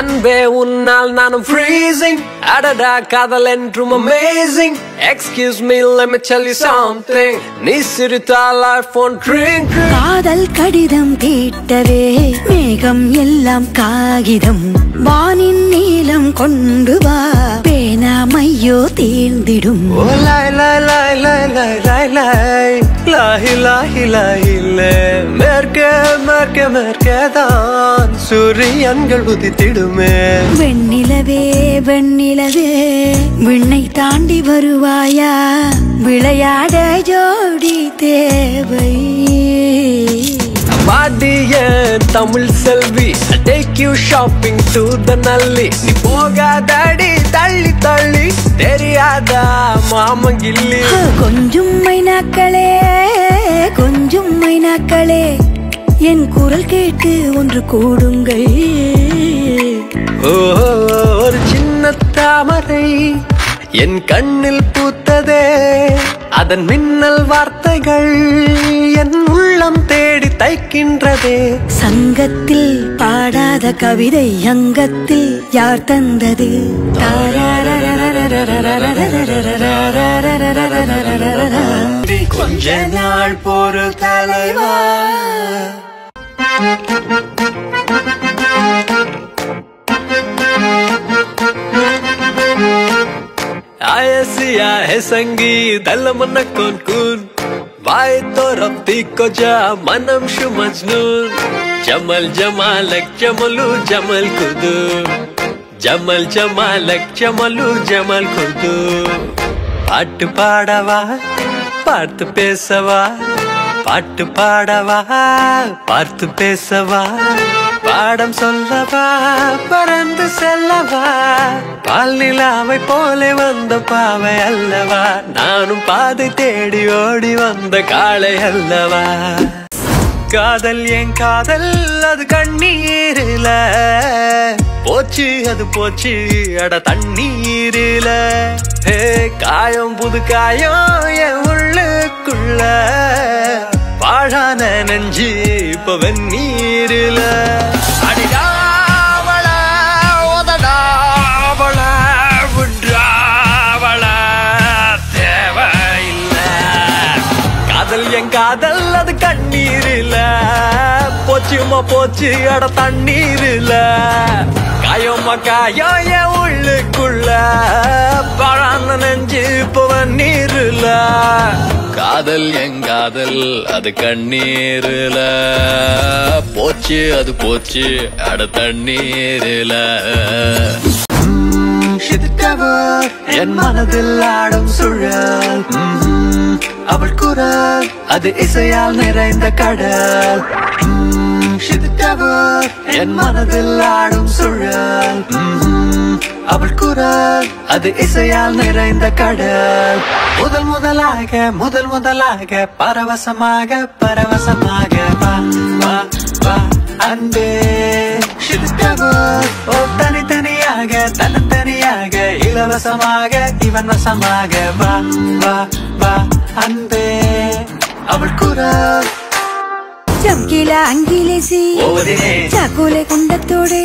அன்பே உன்னால் நானும் freezing அடடா காதல் என்றும் amazing excuse me let me tell you something நீ சிரித்தால் iPhone ring காதல் கடிதம் தீட்டவே மேகம் எல்லாம் காகிதம் வானின் நீலம் கொண்டு வா பேனாமையோ தீர்ந்திடும் லாய் லாய் லாய் லாய் லாய் லாய் லாய் லாஹி லாஹி லாஹி லே மேற்கே மேற்கே மேற்கேதான் சூரியன்கள் உதித்திடுமே வெண்ணிலவே வெண்ணிலவே விண்ணை தாண்டி வருவாயா விளையாட ஜோடி தேவை பாடிய தமிழ் செல்வி take you shopping to the நல்லி நீ போகாதடி தள்ளி தள்ளி தெரியாதா மாமங்கில்லி கொஞ்சம் மைனாக்களே என் குரல் கேட்டு ஒன்று கூடுங்கள் ஒரு சின்ன தாமரை என் கண்ணில் பூத்ததே அதன் மின்னல் வார்த்தைகள் என் உள்ளம் தேடி தைக்கின்றதே சங்கத்தில் பாடாத கவிதை அங்கத்தில் யார் தந்தது கொஞ்ச நாள் பொறு தலைவா आया है संगीत मन कौन कौन वाय तो रब्ती को जा मनम शु मजनून जमल जमालक जमलू जमल खुदू जमल जमालक जमलू जमल खुदू पाट पाड़वा पार्थ पेसवा पाट पाड़वा पार्थ पेसवा பாடம் சொல்லவா பறந்து செல்லவா பால் நிலாவை போல வந்த பாவை அல்லவா நானும் பாதை தேடி ஓடி வந்த காளை அல்லவா காதல் என் காதல் அது கண்ணீரில போச்சு அது போச்சு அட தண்ணீரில காயம் புது காயம் என் உள்ளுக்குள்ள பாழான நெஞ்சு இப்ப வெந்நீரில அடிடாவள உதடாவள விட்ராவள தேவையில்ல காதல் என் காதல் அது கண்ணீரில போச்சுமா போச்சு அட தண்ணீரில காயமா காயம் என் உள்ளுக்குள்ள பாழான நெஞ்சு இப்ப வெந்நீரில காதல் எங்காதல் அது கண்ணீரில போச்சு அது போச்சு அட தண்ணீரில என் மனதில் ஆடும் சுழல் அவள் குரல் அது இசையால் நிறைந்த கடல் என் மனதில் ஆடும் சுழல் அவள் குரல் அது இசையால் நிறைந்த கடல் முதல் முதலாக பரவசமாக பரவசமாக வா வா வா அன்பே ஓ தனித்தனியாக தனித்தனியாக இலவசமாக இவன் வசமாக வா வா வா அன்பே அவள் குரல் చంకీల అంగిలేసి చాకులే కుండతోడే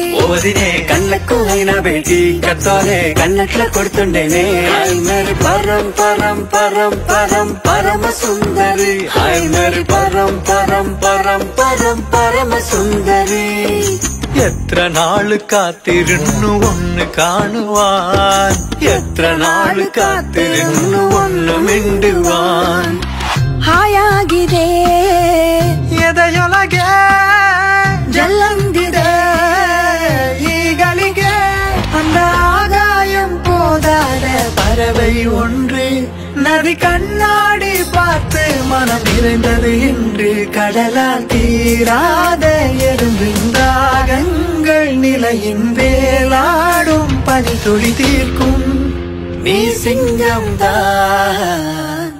కళ్ళకువైన బేటి కత్తోనే కన్నట్ల కొడుతుండేనే హాయ్ మేరీ పరం పరం పరం పరం పరమ సుందరి హాయ్ మేరీ పరం పరం పరం పరం పరమ సుందరి എത്ര നാള് കാത്തിരുന്നു ഒന്ന് കാണുവാൻ എത്ര നാള് കാത്തിരുന്നു ഒന്ന് മിണ്ടുവാൻ ಹಾಯಾಗಿದೆ ಎದೆಯೊಳಗೆ ಜಲ್ಲಂದಿದೆ ಈಗಳಿಗೆ அந்த ஆகாயம் போதாத பறவை ஒன்று நதி கண்ணாடி பார்த்து மனம் நிறைந்தது என்று கடலால் தீராத எறும்பின் தாகங்கள் நிலையின் வேலாடும் பனி துளி தீர்க்கும் நீ சிங்கம் தான்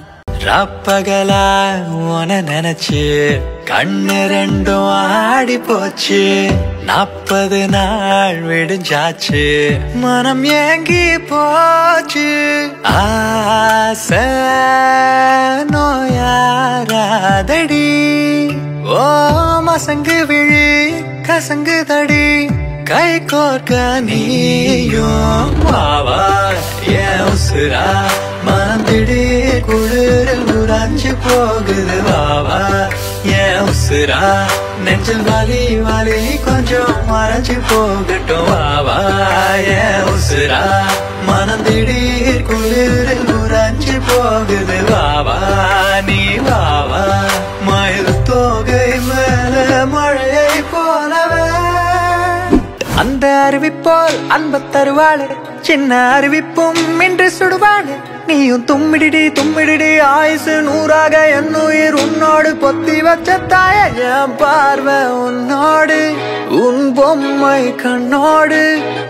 ராப்பகலா உன நினைச்சு கண்ணு ரெண்டும் ஆடி போச்சு 40 நாள் விடிஞ்சாச்சு மனம் ஏங்கி போச்சு ஆசை நோயாராதடி ஓ மசங்கு விழி கசங்கு தடி கை கோர்க்க நீயும் வாவா ஏன் உசுரா மனந்திடி குளிரில் உறைஞ்சு போகுது வாவா ஏன் உசுரா நெஞ்சில் வலி வலி கொஞ்சம் மறைஞ்சு போகட்டும் வாவா ஏன் உசுரா மனந்திடி குளிரில் உறைஞ்சு போகுது வாவா நீ வாவா மயில் தோகை மேல மழையை போலவே அந்த அருவிப்போல் அன்ப தருவாளு சின்ன அருவிப்பும் இன்று சுடுவாளு நீயும் தும்மிடிடி தும்மிடிடி ஆயுசு 100 என் உயிர் உன்னோடு பொத்தி வச்ச தாய என் பார்வை உன்னோடு உன் பொம்மை கண்ணோடு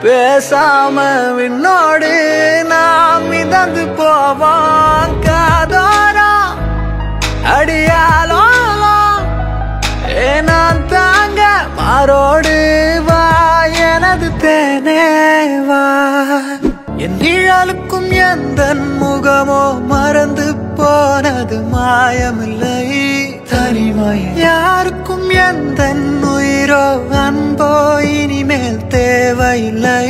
பேசாம விண்ணோடு நாம் மிதந்து போவான் காதோரா அடியாலோ நான் தாங்க மாரோடு வா எனது தேனேவா என் நிழலுக்கும் எந்த முகமோ மறந்து போனது மாயமில்லை தனிமை யாருக்கும் எந்த உயிரோ அன்போ இனிமேல் தேவையில்லை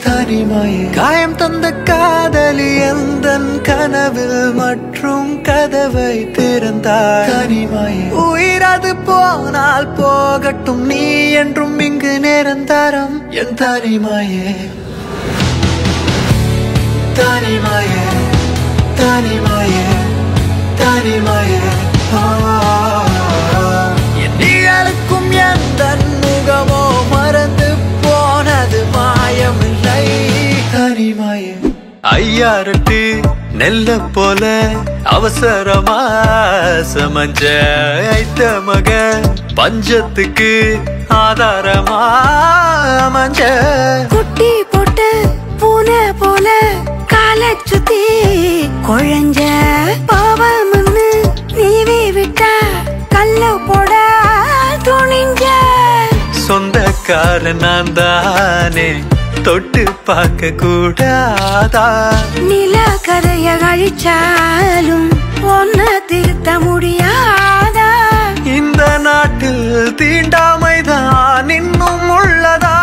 தனிமை காயம் தந்த காதலி எந்த கனவில் மற்றும் கதவை திறந்தாய் தனிமை உயிரது போனால் போகட்டும் நீ என்றும் இங்கு நிரந்தரம் என் தனிமையே தனிமையே தனிமையே தனிமையே என் நிழலுக்கும் எந்த முகமோ மறந்து போனது மாயமில்லை தனிமையே ஐயாரட்டு நெல்ல போல அவசரமா சமஞ்ச ஐத்த மக பஞ்சத்துக்கு ஆதாரமா மஞ்ச குட்டி போட்டு பூனை போல காலை சுத்தி குழஞ்ச பாவம்னு நீவி விட்டா கல்ல போட துணிஞ்ச சொந்தக்காரன் நான் தானே தொட்டு பார்க்க கூடாதா நில கரைய கழிச்சாலும் ஒன்ன திருத்த முடியாதா இந்த நாட்டில் தீண்டாமைதான் இன்னும் உள்ளதா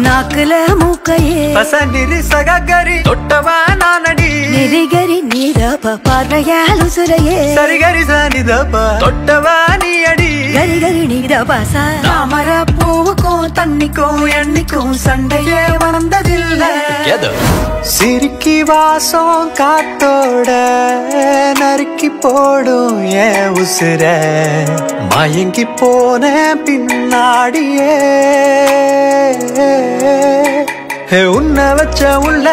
நாக்குல மூக்கையே பசனிரி சககரி தொட்டவா நானடி நெறிகரி நீதப்ப பார்வையால் உசுரையே சரிகரி சானிதப்பா தொட்டவா நீ அடி கரி கரி நீதப்பா தாமர பூவுக்கும் தண்ணிக்கும் எண்ணிக்கும் சண்டையே வந்ததில்லை சிரிக்கி வாசம் காத்தோட நறுக்கி போடும் ஏன் உசுர மயங்கி போன பின்னாடியே உன்னை வச்ச உள்ள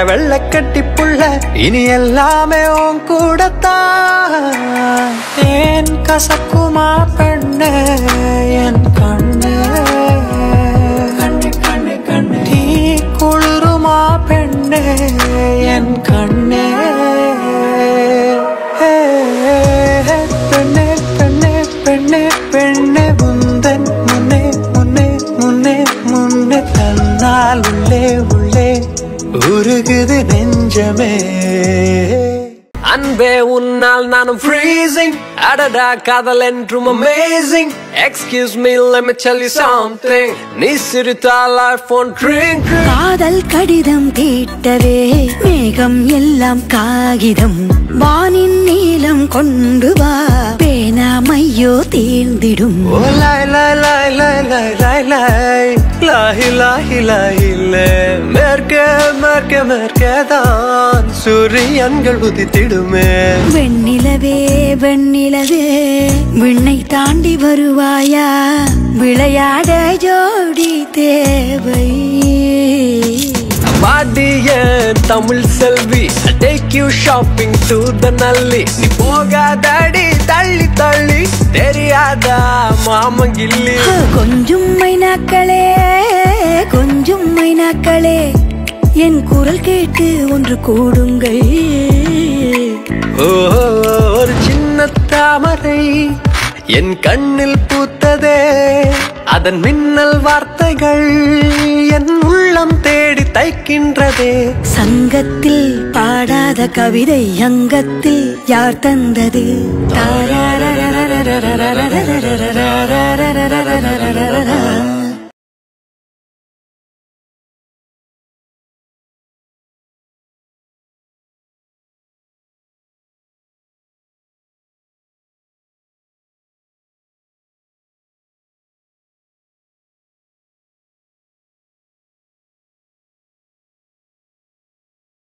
வெள்ள கட்டி புள்ள இனி எல்லாமே உன் கூடத்தான் ஏன் கசக்குமா பெண்ணே என் கண்ணு நீ குளிருமா பெண்ணே என் கண்ணே பெண்ணே பெண்ணே பெண்ணே பெண்ணே முந்தன் முன்னே முன்னே முன்னே முன்னே தன்னால் உள்ளே உள்ளே உருகுது நெஞ்சமே அன்பே உன்னால் நானும் freezing அடடா காதல் என்றும் amazing excuse me let me tell you something நீ சிரித்தால் iPhone drink காதல் கடிதம் தீட்டவே மேகம் எல்லாம் காகிதம் வானின் நீலம் கொண்டு வா பேனாமையோ தீர்ந்திடும் ஓ லாய் லாய் லாய் லாய் லாய் லாய் லாய் லாஹி லாஹி லாஹிலே மேற்கே மேற்கே மேற்கேதான் சூரியன்கள் உதித்திடுமே வெண்ணிலவே வெண்ணிலவே விண்ணை தாண்டி வருவாயா விளையாட ஜோடி தேவை பாடிய தமிழ் செல்வி take you shopping to the நல்லி நீ போகாதடி தள்ளி தள்ளி தெரியாதா மாமங்கில்லி கொஞ்சம் மைனாக்களே கொஞ்சம் மைனாக்களே என் குரல் கேட்டு ஒன்று கூடுங்கள் ஒரு சின்ன தாமரை என் கண்ணில் பூத்ததே அதன் மின்னல் வார்த்தைகள் என் உள்ளம் தேடி தைக்கின்றதே சங்கத்தில் பாடாத கவிதை அங்கத்தில் யார் தந்தது